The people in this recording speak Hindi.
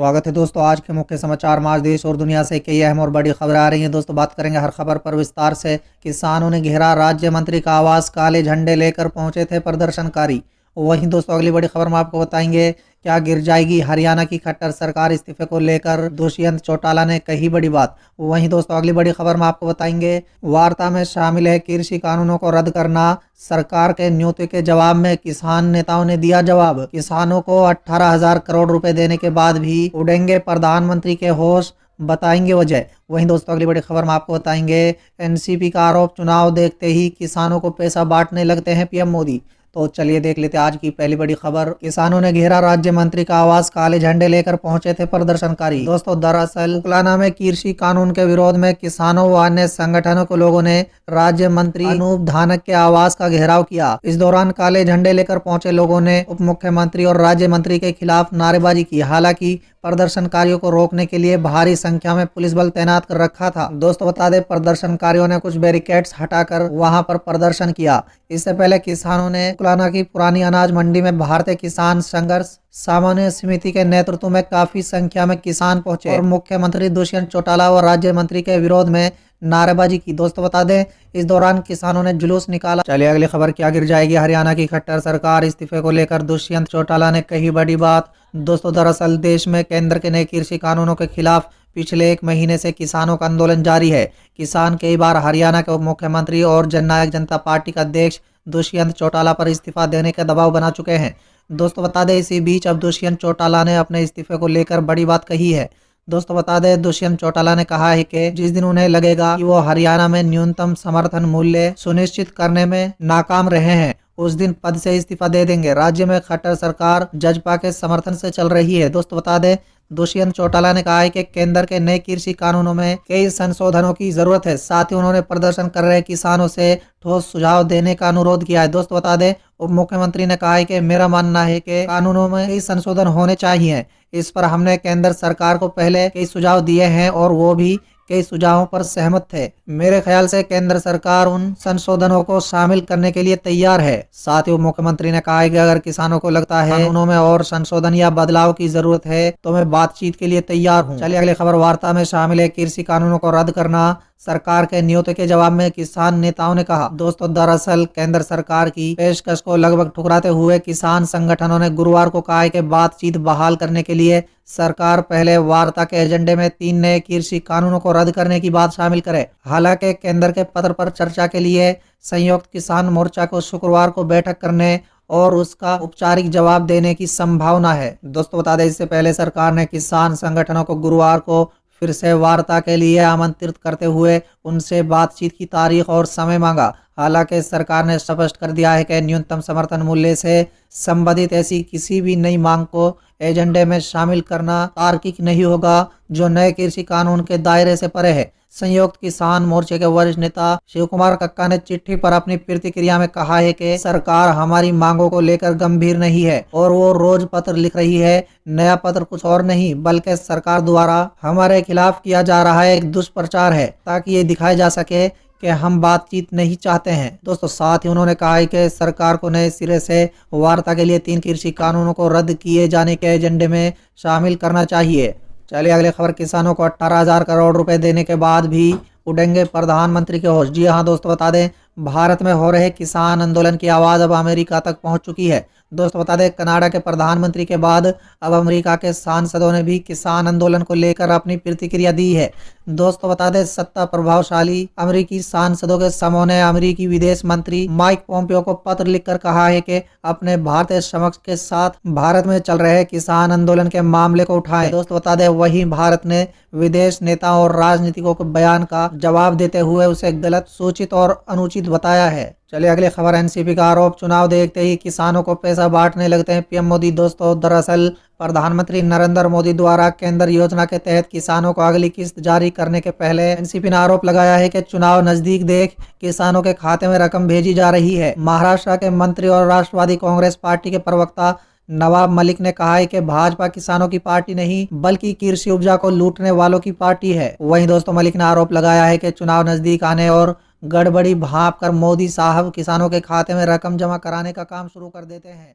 स्वागत है दोस्तों। आज के मुख्य समाचार में आज देश और दुनिया से कई अहम और बड़ी खबरें आ रही हैं। दोस्तों बात करेंगे हर खबर पर विस्तार से। किसानों ने घेरा राज्य मंत्री का आवास, काले झंडे लेकर पहुंचे थे प्रदर्शनकारी। वहीं दोस्तों अगली बड़ी खबर में आपको बताएंगे क्या गिर जाएगी हरियाणा की खट्टर सरकार, इस्तीफे को लेकर दुष्यंत चौटाला ने कही बड़ी बात। वहीं दोस्तों अगली बड़ी खबर में आपको बताएंगे वार्ता में शामिल है कृषि कानूनों को रद्द करना, सरकार के न्योते के जवाब में किसान नेताओं ने दिया जवाब। किसानों को 18,000 करोड़ रुपए देने के बाद भी उड़ेंगे प्रधानमंत्री के होश, बताएंगे वजह। वहीं दोस्तों अगली बड़ी खबर में आपको बताएंगे एनसीपी का आरोप, चुनाव देखते ही किसानों को पैसा बांटने लगते हैं पीएम मोदी। तो चलिए देख लेते हैं आज की पहली बड़ी खबर। किसानों ने घेरा राज्य मंत्री का आवास, काले झंडे लेकर पहुंचे थे प्रदर्शनकारी। दोस्तों दरअसल उकलाना में कृषि कानून के विरोध में किसानों व अन्य संगठनों के लोगों ने राज्य मंत्री अनूप धानक के आवास का घेराव किया। इस दौरान काले झंडे लेकर पहुंचे लोगों ने उप मुख्यमंत्री और राज्य मंत्री के खिलाफ नारेबाजी की। हालांकि प्रदर्शनकारियों को रोकने के लिए भारी संख्या में पुलिस बल तैनात कर रखा था। दोस्तों बता दें प्रदर्शनकारियों ने कुछ बैरिकेड्स हटाकर वहां पर प्रदर्शन किया। इससे पहले किसानों ने उकलाना की पुरानी अनाज मंडी में भारतीय किसान संघर्ष सामान्य समिति के नेतृत्व में काफी संख्या में किसान पहुंचे और मुख्यमंत्री दुष्यंत चौटाला व राज्य मंत्री के विरोध में नारेबाजी की। दोस्तों बता दें इस दौरान किसानों ने जुलूस निकाला। चलिए अगली खबर, क्या गिर जाएगी हरियाणा की खट्टर सरकार, इस्तीफे को लेकर दुष्यंत चौटाला ने कही बड़ी बात। दोस्तों दरअसल देश में केंद्र के नए कृषि कानूनों के खिलाफ पिछले 1 महीने से किसानों का आंदोलन जारी है। किसान कई बार हरियाणा के उप मुख्यमंत्री और जननायक जनता पार्टी का अध्यक्ष दुष्यंत चौटाला पर इस्तीफा देने का दबाव बना चुके हैं। दोस्तों बता दें इसी बीच अब दुष्यंत चौटाला ने अपने इस्तीफे को लेकर बड़ी बात कही है। दोस्तों बता दें दुष्यंत चौटाला ने कहा है कि जिस दिन उन्हें लगेगा कि वो हरियाणा में न्यूनतम समर्थन मूल्य सुनिश्चित करने में नाकाम रहे हैं, उस दिन पद से इस्तीफा दे देंगे। राज्य में खट्टर सरकार जजपा के समर्थन से चल रही है। दोस्तों बता दें दुष्यंत चौटाला ने कहा है कि केंद्र के नए कृषि कानूनों में कई संशोधनों की जरूरत है। साथ ही उन्होंने प्रदर्शन कर रहे किसानों से ठोस सुझाव देने का अनुरोध किया है। दोस्तों बता दें उप मुख्यमंत्री ने कहा है कि मेरा मानना है कि कानूनों में कई संशोधन होने चाहिए। इस पर हमने केंद्र सरकार को पहले कई सुझाव दिए हैं और वो भी कई सुझावों पर सहमत थे। मेरे ख्याल से केंद्र सरकार उन संशोधनों को शामिल करने के लिए तैयार है। साथ ही मुख्यमंत्री ने कहा है कि अगर किसानों को लगता है कानूनों में और संशोधन या बदलाव की जरूरत है तो मैं बातचीत के लिए तैयार हूं। चलिए अगली खबर, वार्ता में शामिल है कृषि कानूनों को रद्द करना, सरकार के न्योते के जवाब में किसान नेताओं ने कहा। दोस्तों दरअसल केंद्र सरकार की पेशकश को लगभग ठुकराते हुए किसान संगठनों ने गुरुवार को कहा है कि बातचीत बहाल करने के लिए सरकार पहले वार्ता के एजेंडे में 3 नए कृषि कानूनों को रद्द करने की बात शामिल करे। हालांकि केंद्र के पत्र पर चर्चा के लिए संयुक्त किसान मोर्चा को शुक्रवार को बैठक करने और उसका औपचारिक जवाब देने की संभावना है। दोस्तों बता दें इससे पहले सरकार ने किसान संगठनों को गुरुवार को फिर से वार्ता के लिए आमंत्रित करते हुए उनसे बातचीत की तारीख और समय मांगा। हालांकि सरकार ने स्पष्ट कर दिया है कि न्यूनतम समर्थन मूल्य से संबंधित ऐसी किसी भी नई मांग को एजेंडे में शामिल करना तार्किक नहीं होगा जो नए कृषि कानून के दायरे से परे है। संयुक्त किसान मोर्चे के वरिष्ठ नेता शिव कुमार कक्का ने चिट्ठी पर अपनी प्रतिक्रिया में कहा है कि सरकार हमारी मांगों को लेकर गंभीर नहीं है और वो रोज पत्र लिख रही है। नया पत्र कुछ और नहीं बल्कि सरकार द्वारा हमारे खिलाफ किया जा रहा है एक दुष्प्रचार है, ताकि ये दिखाया जा सके कि हम बातचीत नहीं चाहते हैं। दोस्तों साथ ही उन्होंने कहा है कि सरकार को नए सिरे से वार्ता के लिए 3 कृषि कानूनों को रद्द किए जाने के एजेंडे में शामिल करना चाहिए। चलिए अगली खबर, किसानों को 18,000 करोड़ रुपए देने के बाद भी उड़ेंगे प्रधानमंत्री के होश। जी हाँ दोस्तों बता दें भारत में हो रहे किसान आंदोलन की आवाज अब अमेरिका तक पहुंच चुकी है। दोस्तों बता दें कनाडा के प्रधानमंत्री के बाद अब अमेरिका के सांसदों ने भी किसान आंदोलन को लेकर अपनी प्रतिक्रिया दी है। दोस्तों बता दें सत्ता प्रभावशाली अमेरिकी सांसदों के समूह ने अमेरिकी विदेश मंत्री माइक पोम्पियो को पत्र लिखकर कहा है कि अपने भारतीय समक्ष के साथ भारत में चल रहे किसान आंदोलन के मामले को उठाएं। दोस्तों बता दें वहीं भारत ने विदेश नेताओं और राजनीतिकों के बयान का जवाब देते हुए उसे गलत, सूचित और अनुचित बताया है। चलिए अगली खबर, एनसीपी का आरोप, चुनाव देखते ही किसानों को पैसा बांटने लगते हैं पीएम मोदी। दोस्तों दरअसल प्रधानमंत्री नरेंद्र मोदी द्वारा केंद्र योजना के तहत किसानों को अगली किस्त जारी करने के पहले एनसीपी ने आरोप लगाया है कि चुनाव नजदीक देख किसानों के खाते में रकम भेजी जा रही है। महाराष्ट्र के मंत्री और राष्ट्रवादी कांग्रेस पार्टी के प्रवक्ता नवाब मलिक ने कहा है कि भाजपा किसानों की पार्टी नहीं बल्कि कृषि उपजा को लूटने वालों की पार्टी है। वहीं दोस्तों मलिक ने आरोप लगाया है कि चुनाव नजदीक आने और गड़बड़ी भांप कर मोदी साहब किसानों के खाते में रकम जमा कराने का काम शुरू कर देते हैं।